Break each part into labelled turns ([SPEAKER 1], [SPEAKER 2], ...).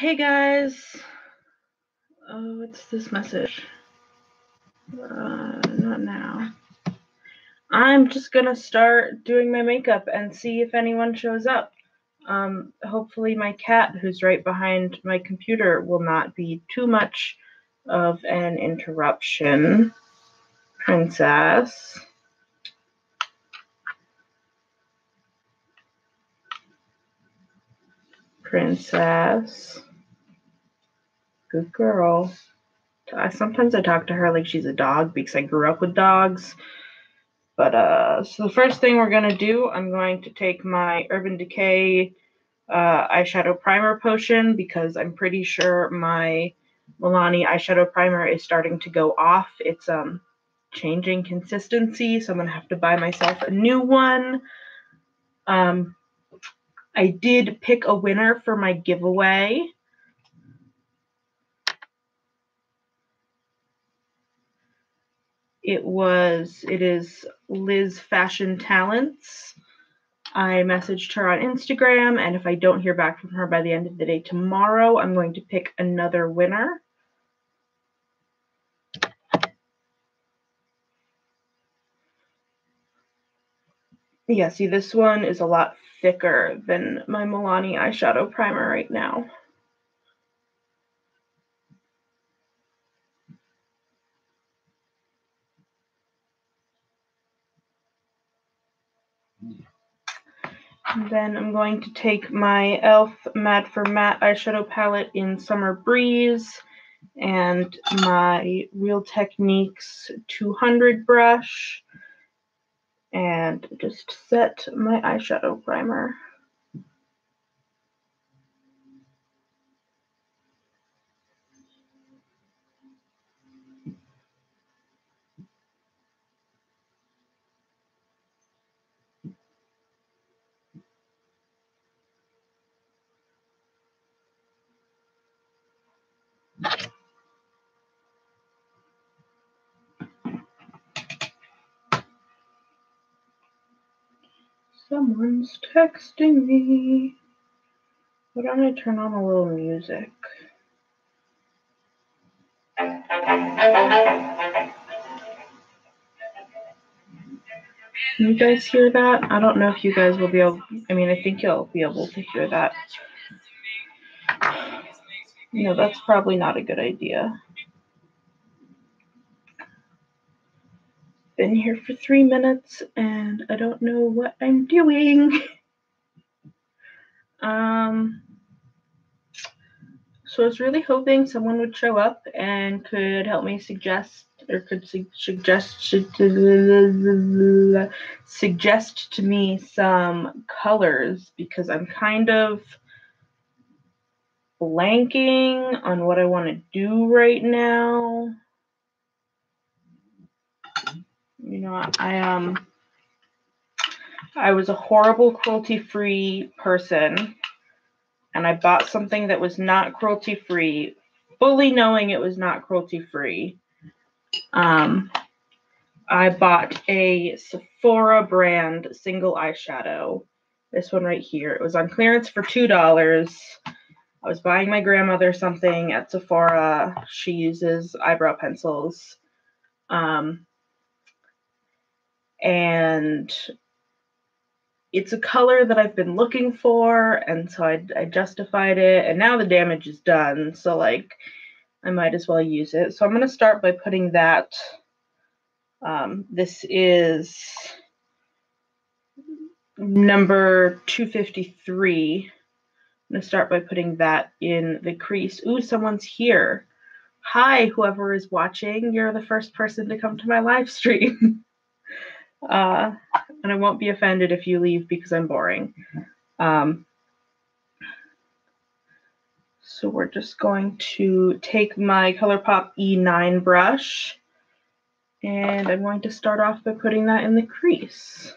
[SPEAKER 1] Hey guys, what's this message? Not now. I'm just gonna start doing my makeup and see if anyone shows up. Hopefully my cat, who's right behind my computer, will not be too much of an interruption. Princess. Princess. Good girl. Sometimes I talk to her like she's a dog because I grew up with dogs. But so the first thing we're going to do, I'm going to take my Urban Decay eyeshadow primer potion because I'm pretty sure my Milani eyeshadow primer is starting to go off. It's changing consistency, so I'm going to have to buy myself a new one. I did pick a winner for my giveaway. It is Liz Fashion Talents. I messaged her on Instagram, and if I don't hear back from her by the end of the day tomorrow, I'm going to pick another winner. Yeah, see, this one is a lot thicker than my Milani eyeshadow primer right now. And then I'm going to take my e.l.f. Matte for Matte eyeshadow palette in Summer Breeze and my Real Techniques 200 brush and just set my eyeshadow primer. Someone's texting me. Why don't I turn on a little music? Can you guys hear that? I don't know if you guys will be able, I think you'll be able to hear that. No, that's probably not a good idea. Been here for 3 minutes and I don't know what I'm doing. So I was really hoping someone would show up and could help me suggest to me some colors because I'm kind of blanking on what I want to do right now. You know, I was a horrible cruelty-free person, and I bought something that was not cruelty-free, fully knowing it was not cruelty-free. I bought a Sephora brand single eyeshadow. This one right here. It was on clearance for $2. I was buying my grandmother something at Sephora. She uses eyebrow pencils. And it's a color that I've been looking for, and so I justified it, and now the damage is done, so like I might as well use it. So I'm going to start by putting that. This is number 253. I'm going to start by putting that in the crease. Ooh, someone's here. Hi, whoever is watching. You're the first person to come to my live stream. And I won't be offended if you leave because I'm boring. So we're just going to take my ColourPop E9 brush, and I'm going to start off by putting that in the crease.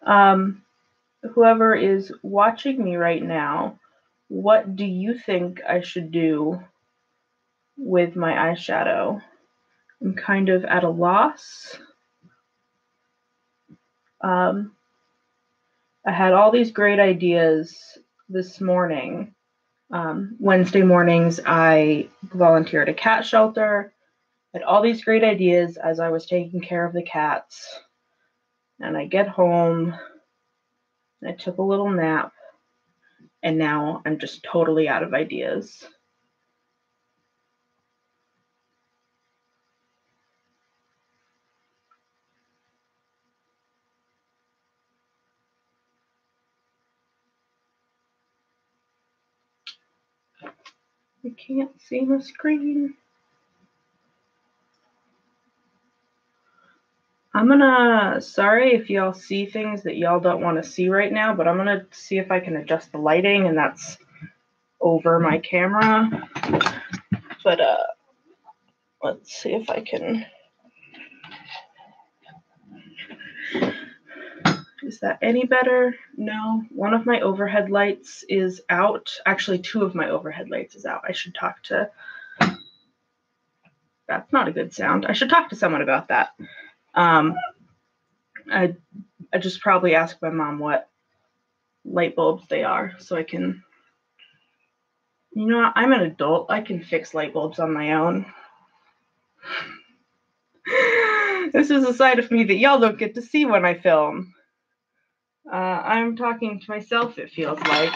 [SPEAKER 1] Whoever is watching me right now, what do you think I should do with my eyeshadow? I'm kind of at a loss. I had all these great ideas this morning. Wednesday mornings, I volunteer at a cat shelter. I had all these great ideas as I was taking care of the cats. And I get home, I took a little nap, and now I'm just totally out of ideas. I can't see my screen. Sorry if y'all see things that y'all don't want to see right now, but I'm gonna see if I can adjust the lighting, and that's over my camera. But let's see if I can. Is that any better? No. One of my overhead lights is out. Actually, two of my overhead lights is out. I should talk to. That's not a good sound. I should talk to someone about that. I just probably ask my mom what light bulbs they are so I can. You know what? I'm an adult. I can fix light bulbs on my own. This is a side of me that y'all don't get to see when I film. I'm talking to myself, it feels like.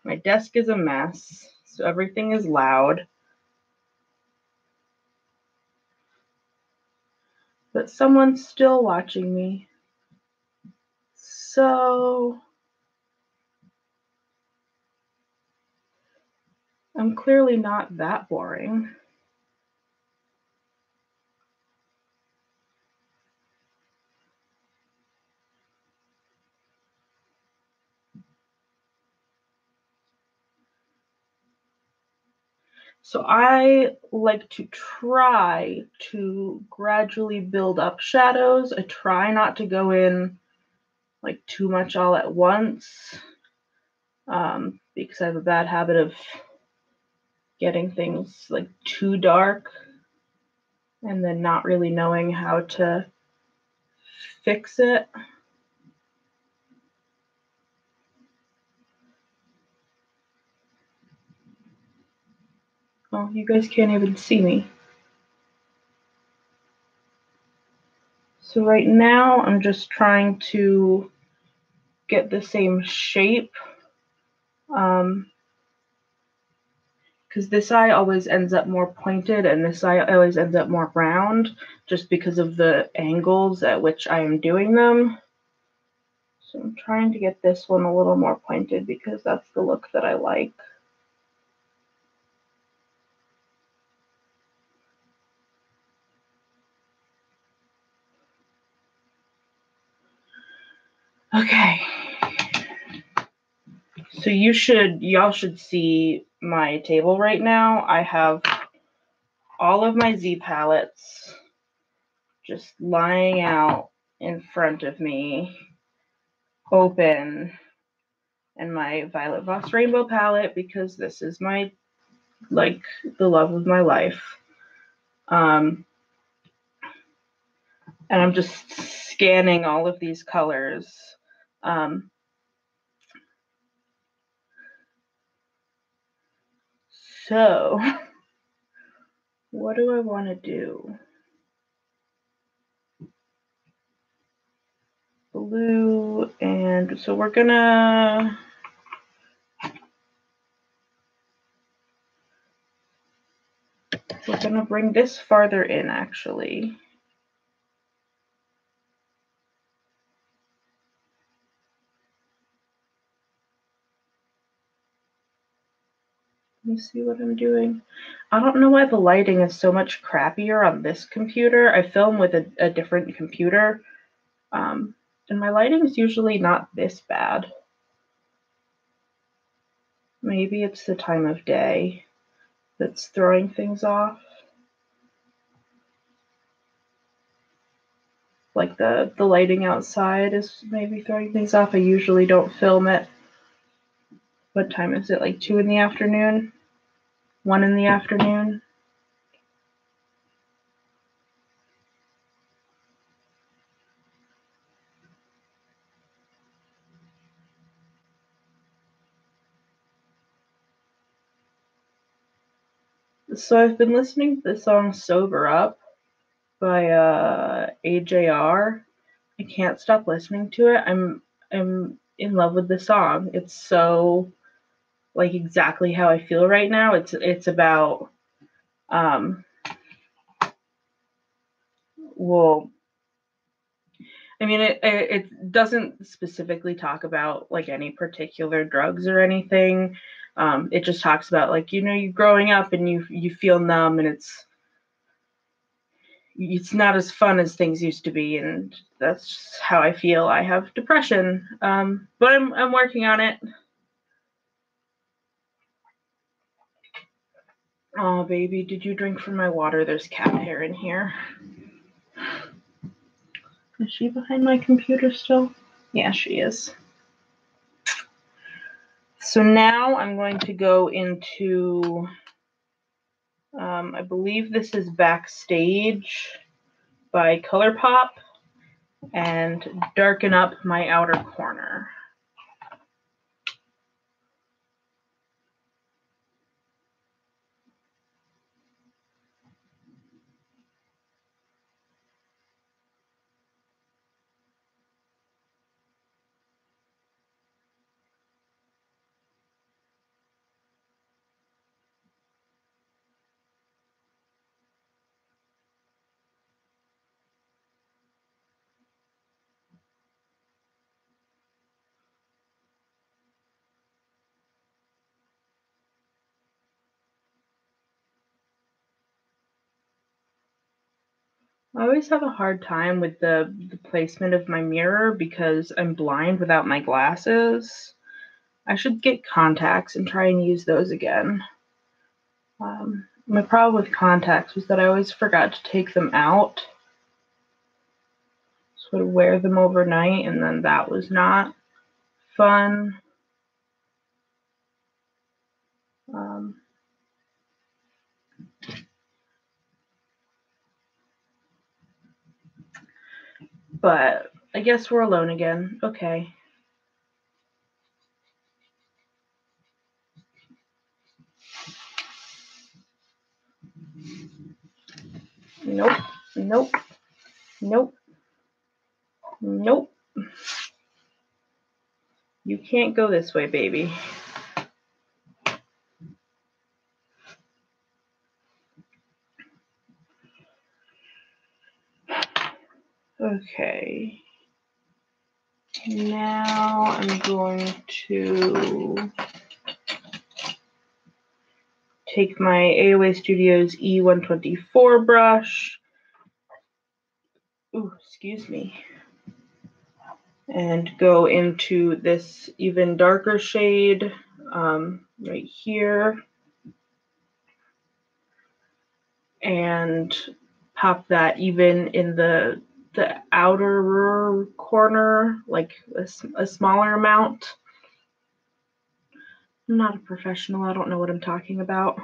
[SPEAKER 1] My desk is a mess, so everything is loud. But someone's still watching me. So I'm clearly not that boring. So I like to try to gradually build up shadows. I try not to go in like too much all at once, because I have a bad habit of getting things like too dark and then not really knowing how to fix it. Oh, you guys can't even see me. So right now I'm just trying to get the same shape, because this eye always ends up more pointed and this eye always ends up more round just because of the angles at which I am doing them. So I'm trying to get this one a little more pointed because that's the look that I like. Okay. So y'all should see my table right now. I have all of my Z palettes just lying out in front of me, open, and my Violet Voss Rainbow palette because this is my, like, the love of my life. And I'm just scanning all of these colors. So what do I want to do? Blue, and so we're gonna bring this farther in, actually. Let me see what I'm doing. I don't know why the lighting is so much crappier on this computer. I film with a different computer, and my lighting is usually not this bad. Maybe it's the time of day that's throwing things off. Like the lighting outside is maybe throwing things off. I usually don't film at, what time is it, like 2 in the afternoon? 1 in the afternoon? So I've been listening to the song Sober Up by AJR. I can't stop listening to it. I'm in love with the song. It's so like exactly how I feel right now. It's about well, I mean it doesn't specifically talk about like any particular drugs or anything. It just talks about like, you know, you growing up and you feel numb and it's not as fun as things used to be, and that's how I feel. I have depression, but I'm working on it. Oh, baby, did you drink from my water? There's cat hair in here. Is she behind my computer still? Yeah, she is. So now I'm going to go into, I believe this is Backstage by ColourPop, and Darken Up My Outer Corner. I always have a hard time with the placement of my mirror because I'm blind without my glasses. I should get contacts and try and use those again. My problem with contacts was that I always forgot to take them out. So I'd wear them overnight, and then that was not fun. But I guess we're alone again. Okay. Nope. Nope. Nope. Nope. You can't go this way, baby. Okay. Now I'm going to take my AOA Studios E124 brush. Ooh, excuse me. And go into this even darker shade right here. And pop that even in the outer corner, like a smaller amount. I'm not a professional. I don't know what I'm talking about.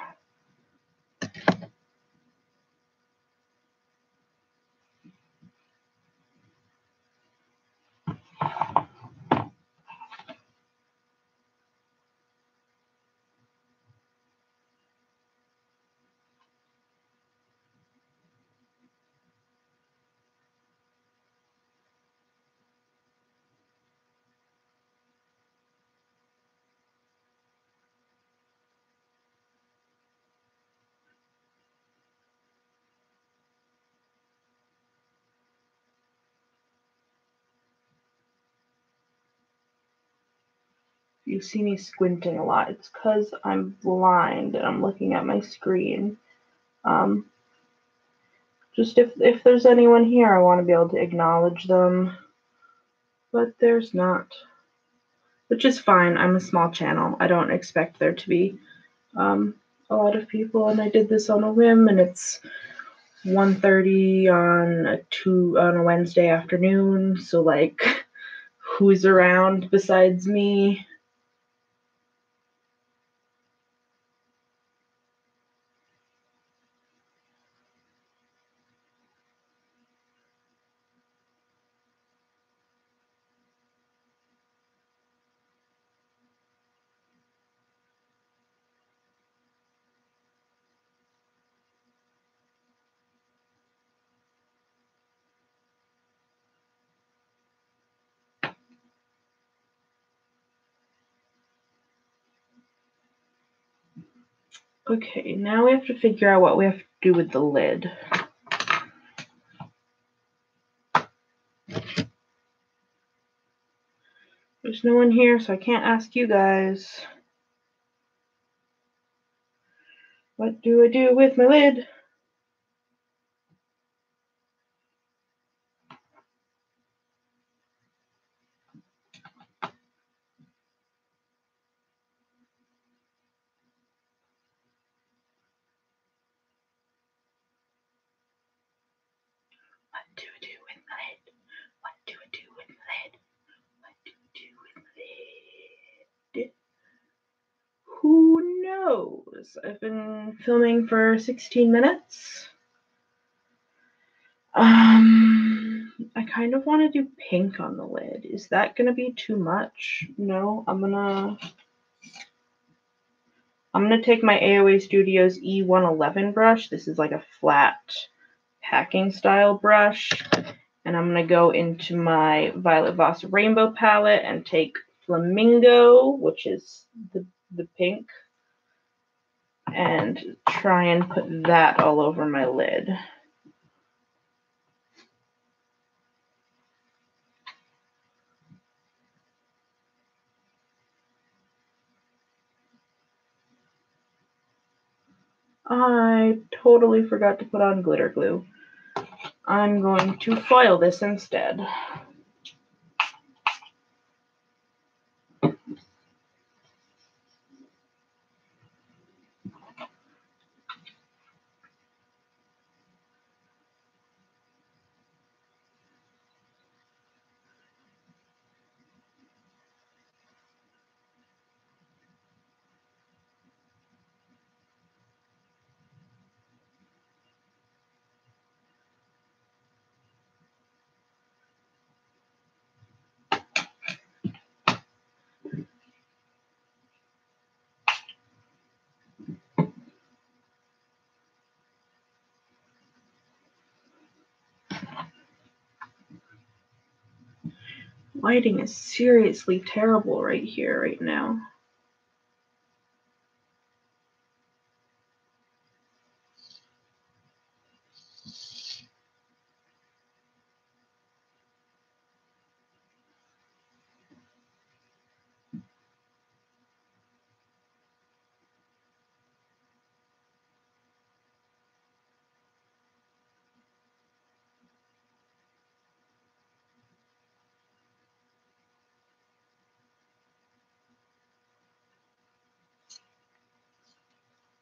[SPEAKER 1] You see me squinting a lot. It's because I'm blind and I'm looking at my screen. Just if there's anyone here, I want to be able to acknowledge them. But there's not. Which is fine. I'm a small channel. I don't expect there to be a lot of people, and I did this on a whim, and it's 1:30 on a Wednesday afternoon, so like who's around besides me? Okay, now we have to figure out what we have to do with the lid. There's no one here, so I can't ask you guys. What do I do with my lid? What do I do with my lid? What do I do with my lid? What do I do with my lid? Who knows? I've been filming for 16 minutes. I kind of want to do pink on the lid. Is that gonna be too much? No, I'm gonna take my AOA Studios E111 brush. This is like a flat packing style brush. And I'm gonna go into my Violet Voss Rainbow palette and take Flamingo, which is the pink, and try and put that all over my lid. I totally forgot to put on glitter glue. I'm going to foil this instead. Lighting is seriously terrible right here, right now.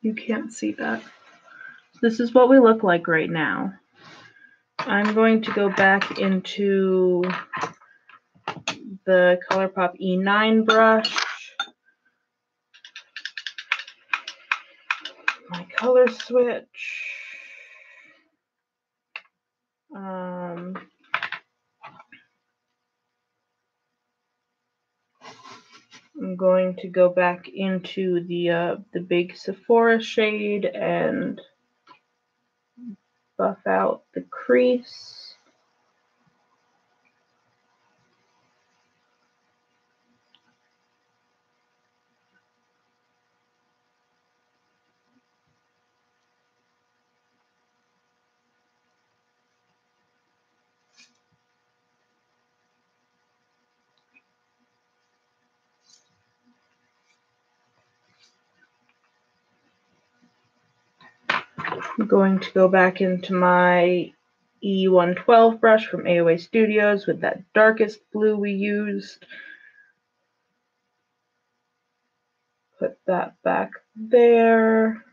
[SPEAKER 1] You can't see that. This is what we look like right now. I'm going to go back into the ColourPop E9 brush. My color switch. I'm going to go back into the big Sephora shade and buff out the crease. I'm going to go back into my E112 brush from AOA Studios with that darkest blue we used. Put that back there.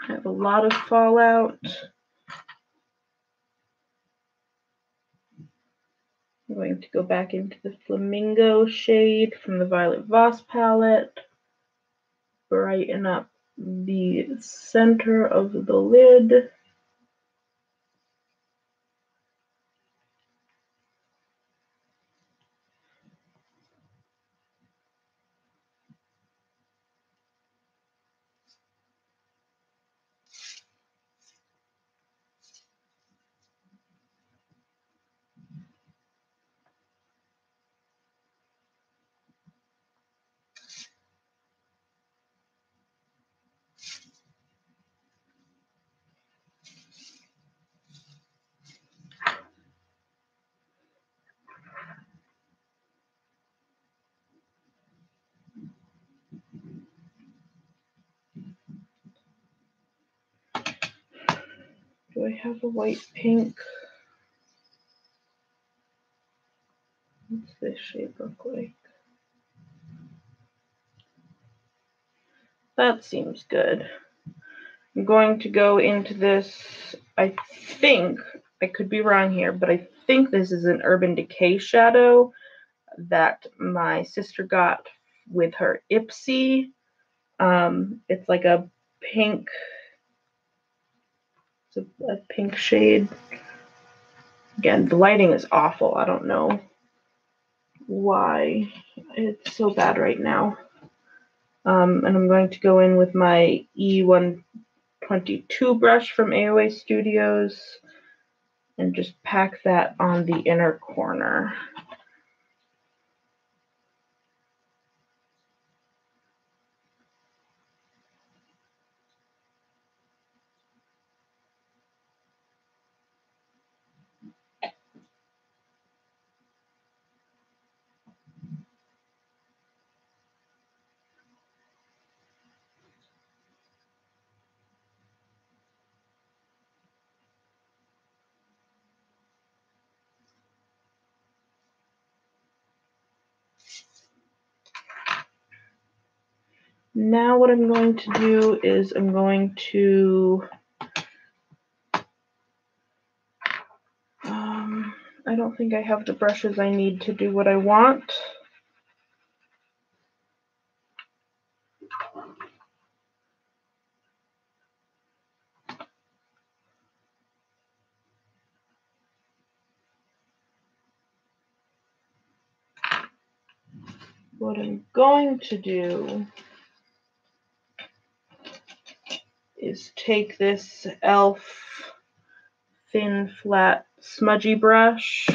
[SPEAKER 1] I have a lot of fallout. I'm going to go back into the Flamingo shade from the Violet Voss palette. brighten up the center of the lid. Do I have a white pink? What's this shape look like? That seems good. I'm going to go into this, I think, I could be wrong here, but I think this is an Urban Decay shadow that my sister got with her Ipsy. It's like a pink, it's a pink shade. Again, the lighting is awful. I don't know why it's so bad right now. And I'm going to go in with my E122 brush from AOA Studios and just pack that on the inner corner. Now what I'm going to do is I'm going to, I don't think I have the brushes I need to do what I want. What I'm going to do is take this e.l.f. thin, flat, smudgy brush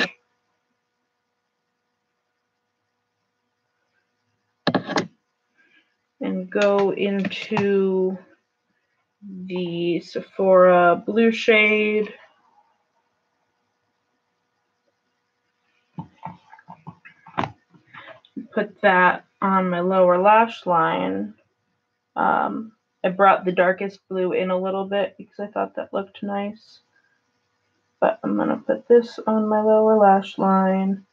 [SPEAKER 1] and go into the Sephora blue shade. Put that on my lower lash line. I brought the darkest blue in a little bit because I thought that looked nice. But I'm going to put this on my lower lash line.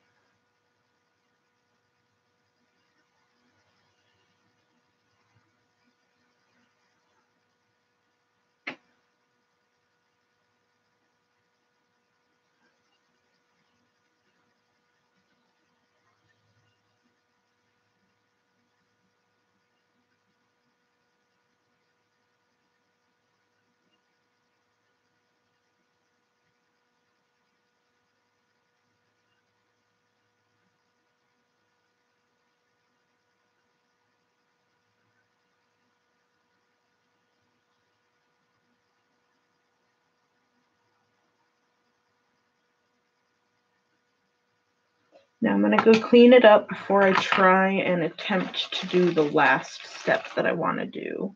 [SPEAKER 1] Now I'm going to go clean it up before I try and attempt to do the last step that I want to do.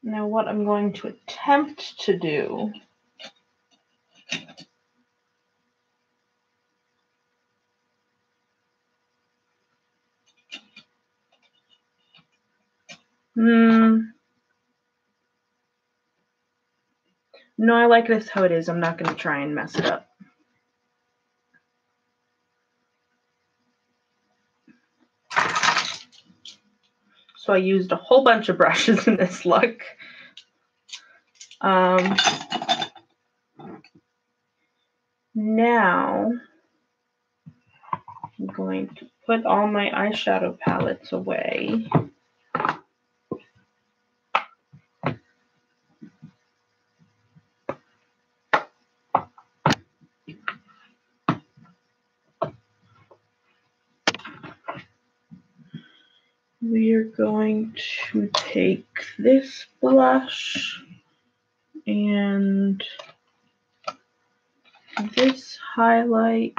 [SPEAKER 1] Now what I'm going to attempt to do No, I like this how it is. I'm not going to try and mess it up. So I used a whole bunch of brushes in this look. Now I'm going to put all my eyeshadow palettes away. We are going to take this blush and this highlight.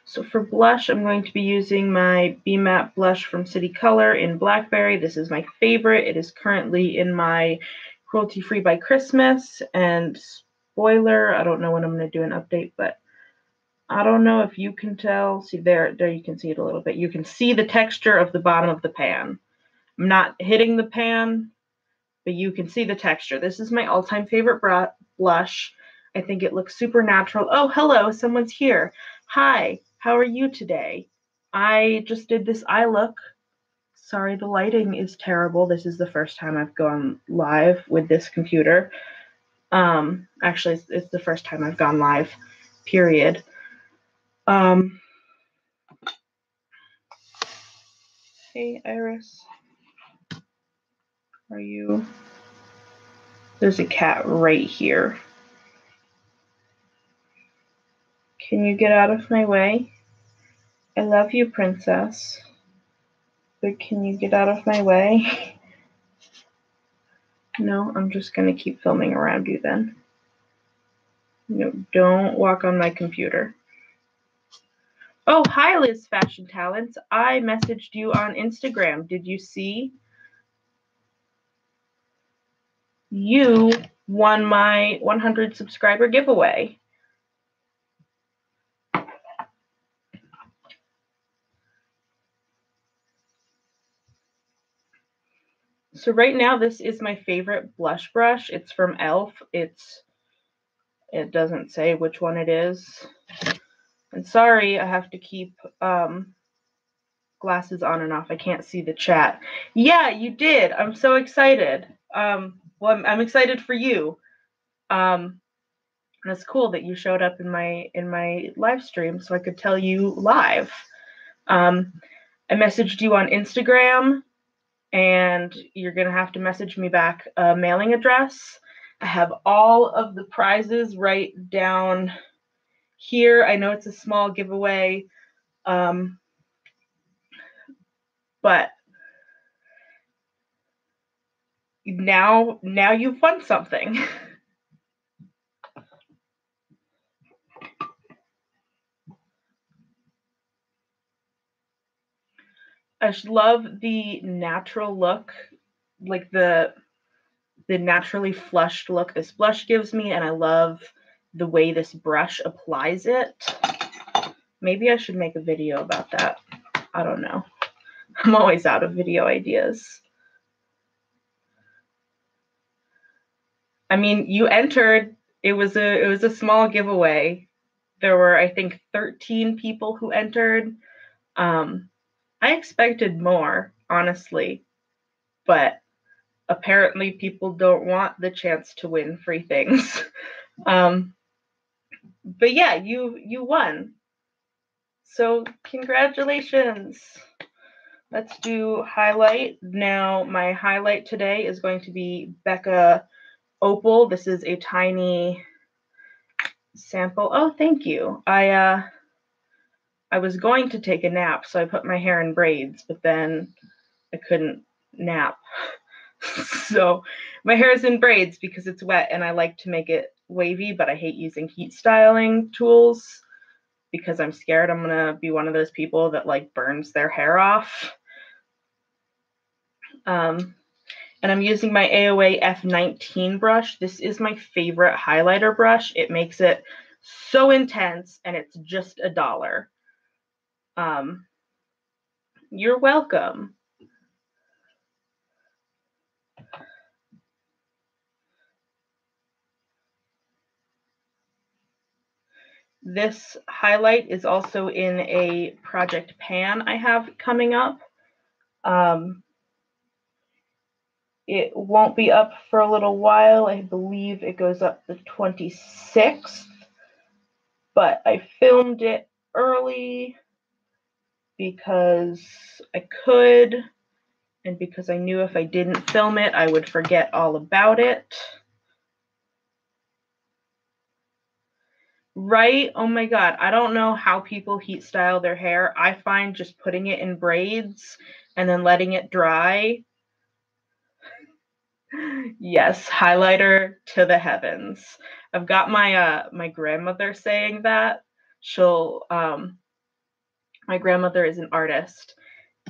[SPEAKER 1] So for blush, I'm going to be using my Be Matte blush from City Color in Blackberry. This is my favorite. It is currently in my Cruelty Free by Christmas. And spoiler, I don't know when I'm going to do an update, but I don't know if you can tell. See, there you can see it a little bit. You can see the texture of the bottom of the pan. I'm not hitting the pan, but you can see the texture. This is my all-time favorite blush. I think it looks super natural. Oh, hello, someone's here. Hi, how are you today? I just did this eye look. Sorry, the lighting is terrible. This is the first time I've gone live with this computer. Actually, it's the first time I've gone live, period. Hey, Iris. Are you? There's a cat right here. Can you get out of my way? I love you, princess. But can you get out of my way? No, I'm just going to keep filming around you then. No, don't walk on my computer. Oh, hi, Liz Fashion Talents. I messaged you on Instagram. Did you see? You won my 100 subscriber giveaway. So right now, this is my favorite blush brush. It's from e.l.f. It doesn't say which one it is. And sorry, I have to keep glasses on and off. I can't see the chat. Yeah, you did. I'm so excited. Well, I'm excited for you. And it's cool that you showed up in my live stream so I could tell you live. I messaged you on Instagram, and you're gonna have to message me back a mailing address. I have all of the prizes right down here. I know it's a small giveaway, but now you've won something. I just love the natural look, like the naturally flushed look this blush gives me, and I love the way this brush applies it. Maybe I should make a video about that. I don't know. I'm always out of video ideas. I mean, you entered. It was a small giveaway. There were, I think, 13 people who entered. I expected more, honestly, but apparently people don't want the chance to win free things. But yeah, you won. So congratulations. Let's do highlight. Now my highlight today is going to be Becca Opal. This is a tiny sample. Oh, thank you. I was going to take a nap, so I put my hair in braids, but then I couldn't nap. So my hair is in braids because it's wet and I like to make it wavy, but I hate using heat styling tools because I'm scared I'm gonna be one of those people that like burns their hair off. And I'm using my AOA F19 brush. This is my favorite highlighter brush. It makes it so intense, and it's just $1. You're welcome. This highlight is also in a project pan I have coming up. It won't be up for a little while. I believe it goes up the 26th, but I filmed it early because I could, and because I knew if I didn't film it, I would forget all about it. Right? Oh my God. I don't know how people heat style their hair. I find just putting it in braids and then letting it dry. Yes, highlighter to the heavens. I've got my grandmother saying that. She'll my grandmother is an artist,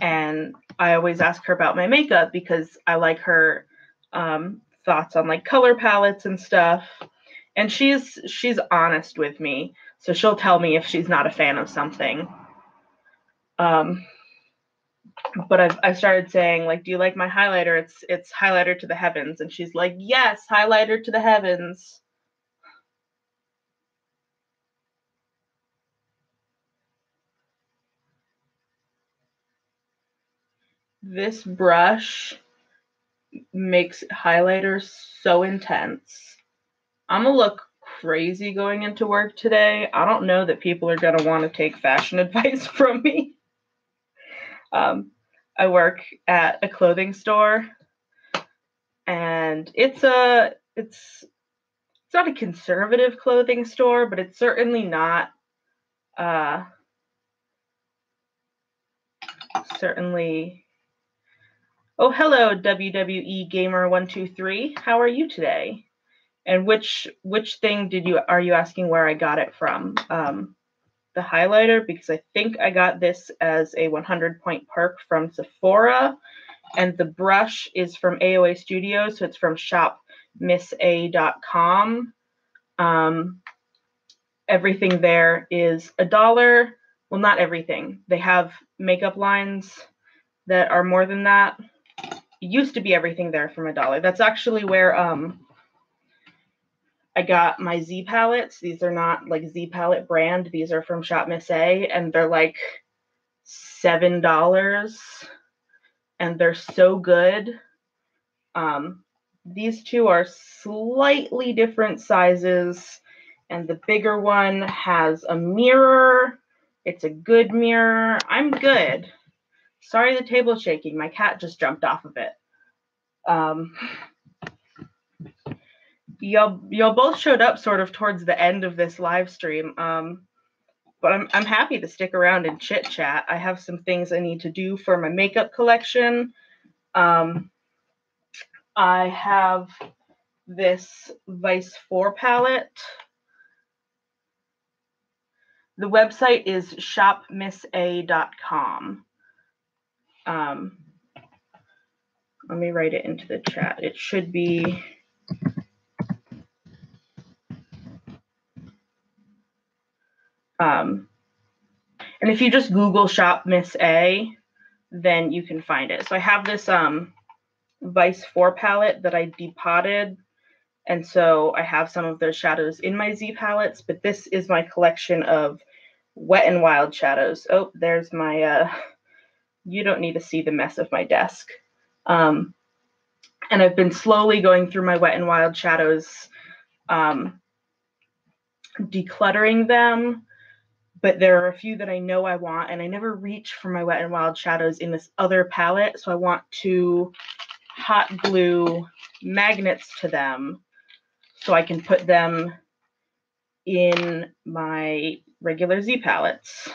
[SPEAKER 1] and I always ask her about my makeup because I like her thoughts on like color palettes and stuff. And she's honest with me, so she'll tell me if she's not a fan of something. But I've started saying, like, do you like my highlighter? It's highlighter to the heavens. And she's like, yes, highlighter to the heavens. This brush makes highlighters so intense. I'm gonna look crazy going into work today. I don't know that people are gonna want to take fashion advice from me. I work at a clothing store, and it's not a conservative clothing store, but it's certainly not certainly. Oh, hello, WWE Gamer 123. How are you today? And which thing are you asking where I got it from? The highlighter, because I think I got this as a 100-point perk from Sephora, and the brush is from AOA Studios, so it's from shopmissa.com. Everything there is $1. Well, not everything. They have makeup lines that are more than that. It used to be everything there from $1. That's actually where I got my Z palettes. These are not like Z palette brand. These are from Shop Miss A, and they're like $7, and they're so good. These two are slightly different sizes, and the bigger one has a mirror. It's a good mirror. I'm good. Sorry the table's shaking. My cat just jumped off of it. Y'all both showed up sort of towards the end of this live stream, but I'm happy to stick around and chit chat. I have some things I need to do for my makeup collection. I have this Vice 4 palette. The website is shopmissa.com. Let me write it into the chat. It should be and if you just Google Shop Miss A, then you can find it. So I have this Vice 4 palette that I depotted, and so I have some of those shadows in my Z palettes, but this is my collection of Wet n Wild shadows. Oh, there's my, you don't need to see the mess of my desk. And I've been slowly going through my Wet n Wild shadows, decluttering them, but there are a few that I know I want, and I never reach for my Wet n Wild shadows in this other palette, so I want to hot glue magnets to them so I can put them in my regular Z palettes.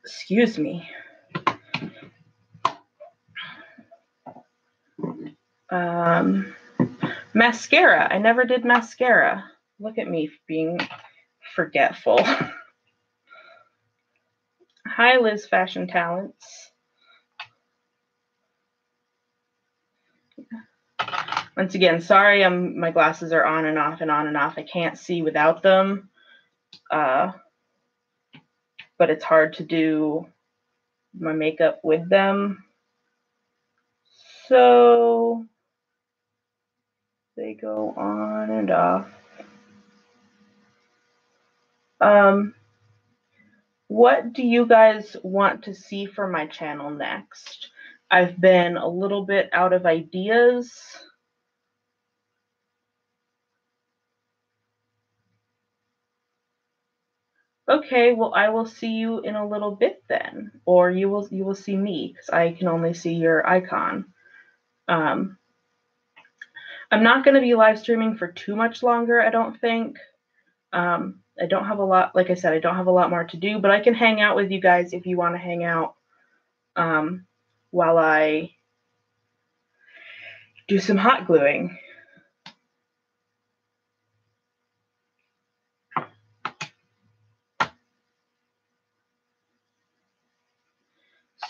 [SPEAKER 1] Excuse me. Mascara. I never did mascara. Look at me being forgetful. Hi, Liz Fashion Talents. Once again, sorry, my glasses are on and off and on and off. I can't see without them, but it's hard to do my makeup with them. So they go on and off. What do you guys want to see for my channel next? I've been a little bit out of ideas. Okay, well, I will see you in a little bit then, or you will see me because I can only see your icon. I'm not going to be live streaming for too much longer, I don't think. I don't have a lot, like I said, I don't have a lot more to do, but I can hang out with you guys if you want to hang out while I do some hot gluing.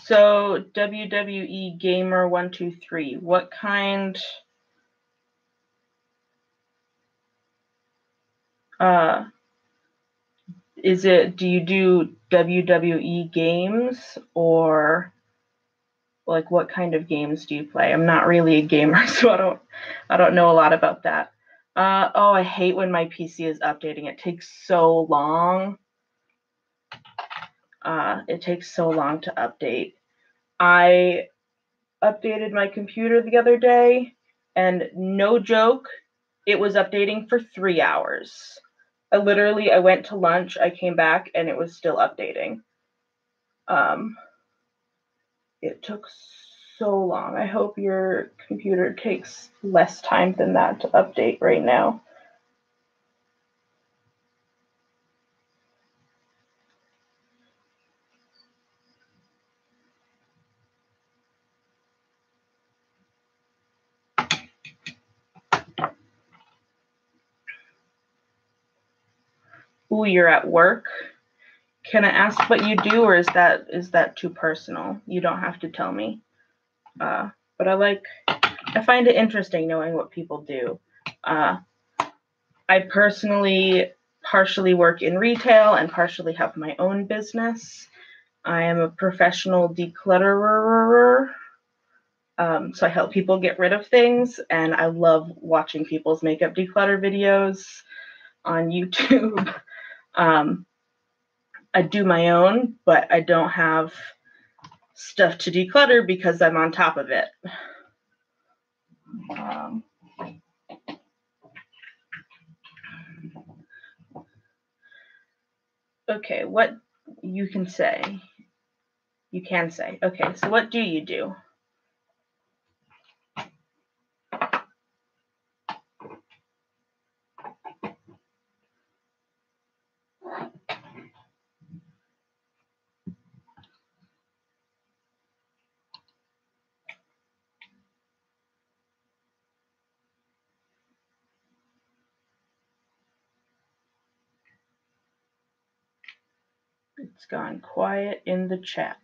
[SPEAKER 1] So WWE Gamer 123, what kind is it? Do you do WWE games, or like what kind of games do you play? I'm not really a gamer, so I don't know a lot about that. Oh, I hate when my PC is updating. It takes so long. It takes so long to update. I updated my computer the other day, and no joke, it was updating for 3 hours. I went to lunch, I came back, and it was still updating. It took so long. I hope your computer takes less time than that to update right now. Ooh, you're at work? Can I ask what you do, or is that too personal? You don't have to tell me. But I find it interesting knowing what people do. I personally partially work in retail and partially have my own business. I am a professional declutterer. So I help people get rid of things, and I love watching people's makeup declutter videos on YouTube. I do my own, but I don't have stuff to declutter because I'm on top of it. Okay, what you can say. You can say. Okay, so what do you do? It's gone quiet in the chat.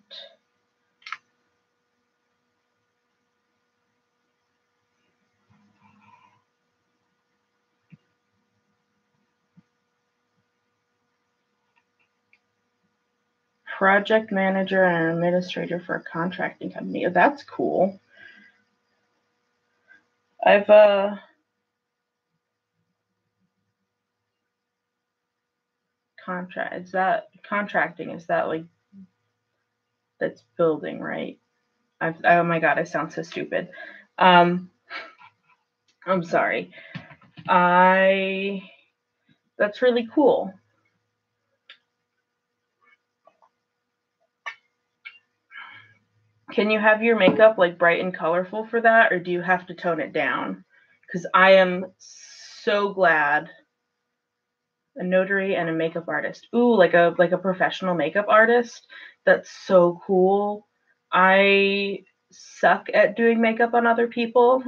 [SPEAKER 1] Project manager and administrator for a contracting company. Oh, that's cool. I've contracting, is that like that's building, right? Oh my god, I sound so stupid. I'm sorry. That's really cool. Can you have your makeup like bright and colorful for that, or do you have to tone it down? Because I am so glad. A notary and a makeup artist. Ooh, like a professional makeup artist. That's so cool. I suck at doing makeup on other people.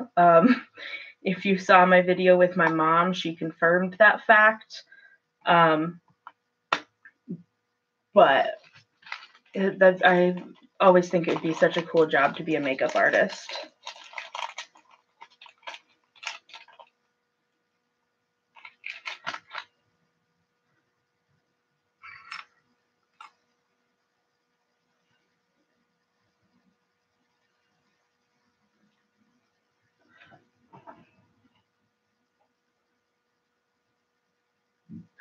[SPEAKER 1] If you saw my video with my mom, she confirmed that fact. But I always think it'd be such a cool job to be a makeup artist.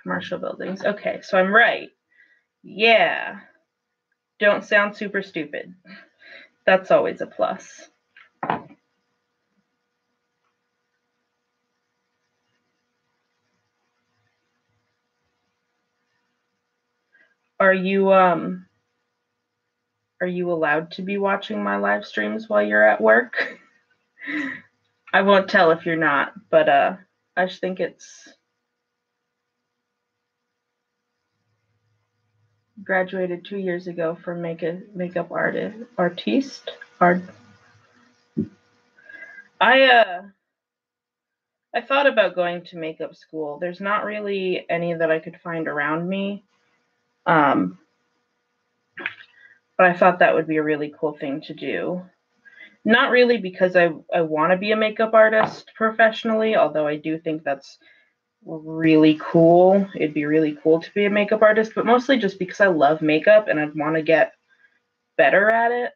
[SPEAKER 1] Commercial buildings. Okay, so I'm right. Yeah. Don't sound super stupid. That's always a plus. Are you allowed to be watching my live streams while you're at work? I won't tell if you're not, but I just think it's graduated 2 years ago from makeup artiste. I thought about going to makeup school. There's not really any that I could find around me. But I thought that would be a really cool thing to do. Not really because I want to be a makeup artist professionally, although I do think that's really cool. It'd be really cool to be a makeup artist, but mostly just because I love makeup and I'd want to get better at it.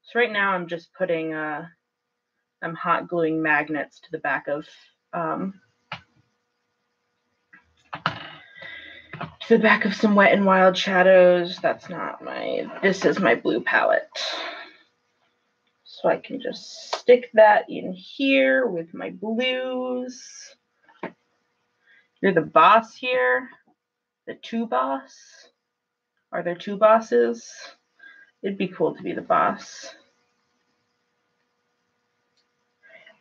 [SPEAKER 1] So right now I'm just putting, I'm hot gluing magnets to the back of, some Wet n Wild shadows. That's not this is my blue palette. So I can just stick that in here with my blues. You're the boss here? The two boss? Are there two bosses? It'd be cool to be the boss.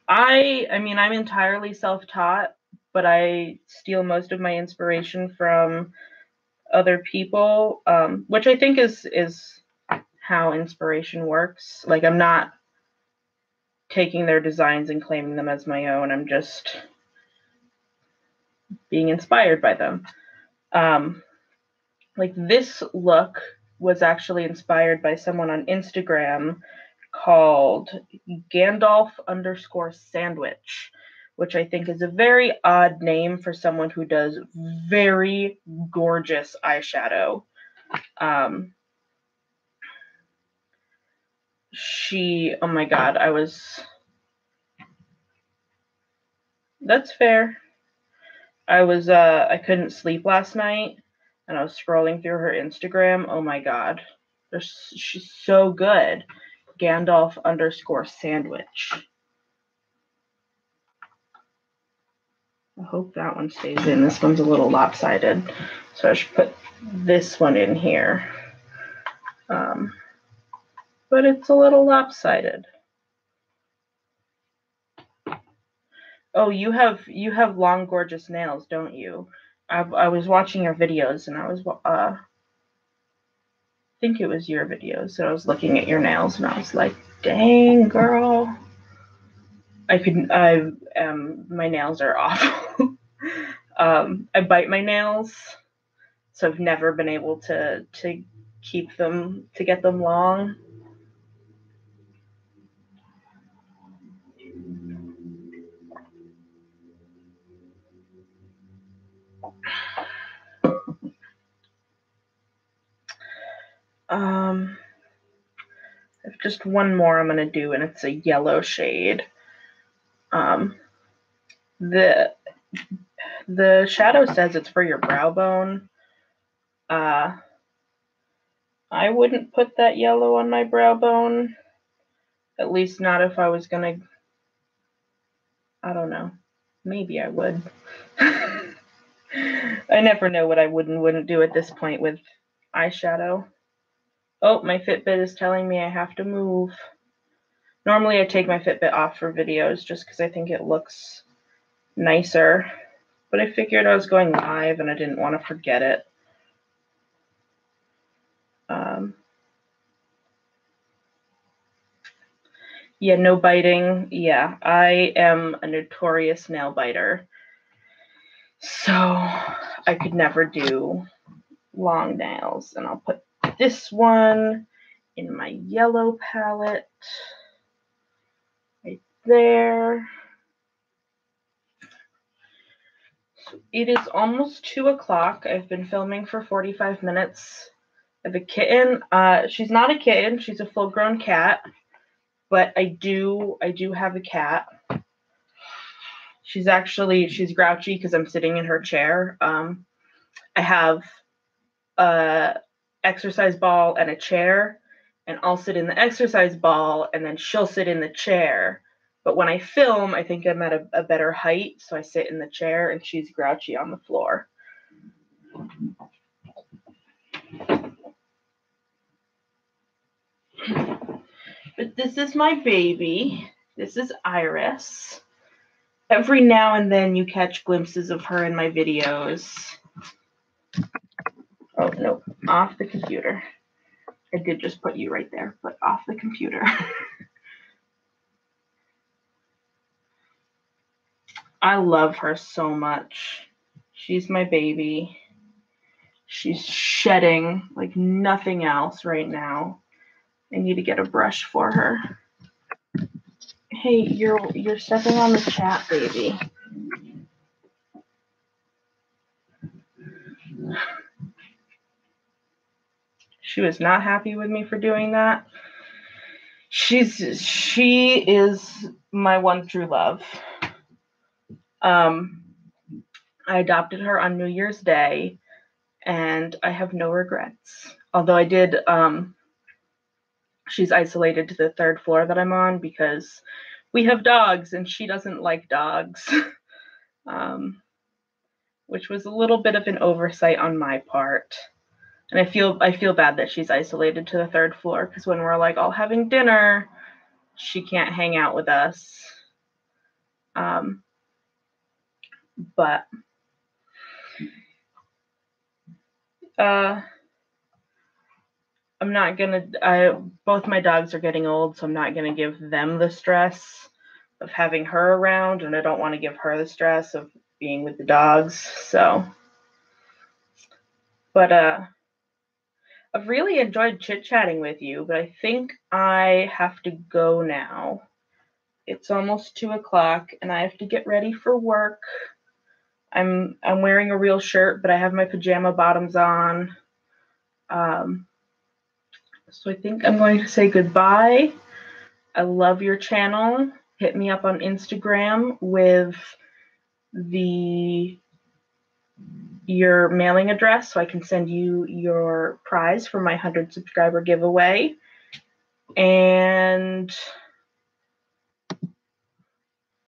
[SPEAKER 1] I mean, I'm entirely self-taught, but I steal most of my inspiration from other people, which I think is how inspiration works. Like, I'm not taking their designs and claiming them as my own. I'm just being inspired by them. Like, this look was actually inspired by someone on Instagram called Gandalf_sandwich, which I think is a very odd name for someone who does very gorgeous eyeshadow. Oh my God, that's fair. I couldn't sleep last night and I was scrolling through her Instagram. Oh my God, she's so good. Gandalf_sandwich. I hope that one stays in. This one's a little lopsided, so I should put this one in here. But it's a little lopsided. Oh, you have long, gorgeous nails, don't you? I was watching your videos, and I was I think it was your videos. So I was looking at your nails, and I was like, "Dang, girl." My nails are awful. I bite my nails, so I've never been able to keep them, to get them long. I have just one more I'm going to do, and it's a yellow shade. The shadow says it's for your brow bone. I wouldn't put that yellow on my brow bone. At least not if I was going to, I don't know. Maybe I would. I never know what I would and wouldn't do at this point with eyeshadow. Oh, my Fitbit is telling me I have to move. Normally I take my Fitbit off for videos just because I think it looks nicer. But I figured I was going live and I didn't want to forget it. Yeah, no biting. Yeah, I am a notorious nail biter. So I could never do long nails. And I'll put this one in my yellow palette right there. So it is almost 2 o'clock. I've been filming for 45 minutes. I have a kitten. She's not a kitten. She's a full-grown cat. But I do have a cat. She's grouchy because I'm sitting in her chair. I have a exercise ball and a chair, and I'll sit in the exercise ball and then she'll sit in the chair. But when I film, I think I'm at a better height, so I sit in the chair and she's grouchy on the floor. But this is my baby. This is Iris. Every now and then you catch glimpses of her in my videos. Oh, no, off the computer. I did just put you right there, but off the computer. I love her so much. She's my baby. She's shedding like nothing else right now. I need to get a brush for her. Hey, you're stepping on the chat, baby. She was not happy with me for doing that. She is my one true love. I adopted her on New Year's Day, and I have no regrets. Although I did, she's isolated to the third floor that I'm on because we have dogs and she doesn't like dogs, which was a little bit of an oversight on my part. And I feel bad that she's isolated to the third floor because when we're like all having dinner, she can't hang out with us. But I'm not gonna. Both my dogs are getting old, so I'm not gonna give them the stress of having her around, and I don't want to give her the stress of being with the dogs. So, but I've really enjoyed chit-chatting with you, but I think I have to go now. It's almost 2:00 and I have to get ready for work. I'm wearing a real shirt, but I have my pajama bottoms on. So I think I'm going to say goodbye. I love your channel. Hit me up on Instagram with your mailing address so I can send you your prize for my 100 subscriber giveaway. And